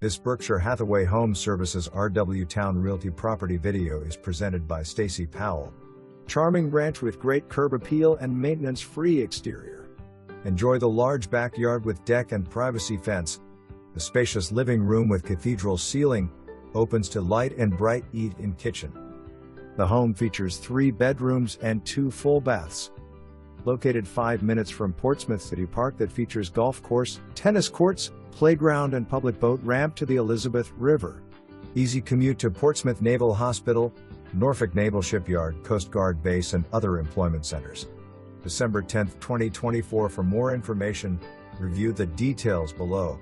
This Berkshire Hathaway HomeServices RW Towne Realty property video is presented by Stacie Powell. Charming ranch with great curb appeal and maintenance-free exterior. Enjoy the large backyard with deck and privacy fence. The spacious living room with cathedral ceiling opens to light and bright eat-in kitchen. The home features 3 bedrooms and 2 full baths. Located 5 minutes from Portsmouth City Park that features golf course, tennis courts, playground and public boat ramp to the Elizabeth River. Easy commute to Portsmouth Naval Hospital, Norfolk Naval Shipyard, Coast Guard Base and other employment centers. December 10, 2024. For more information, review the details below.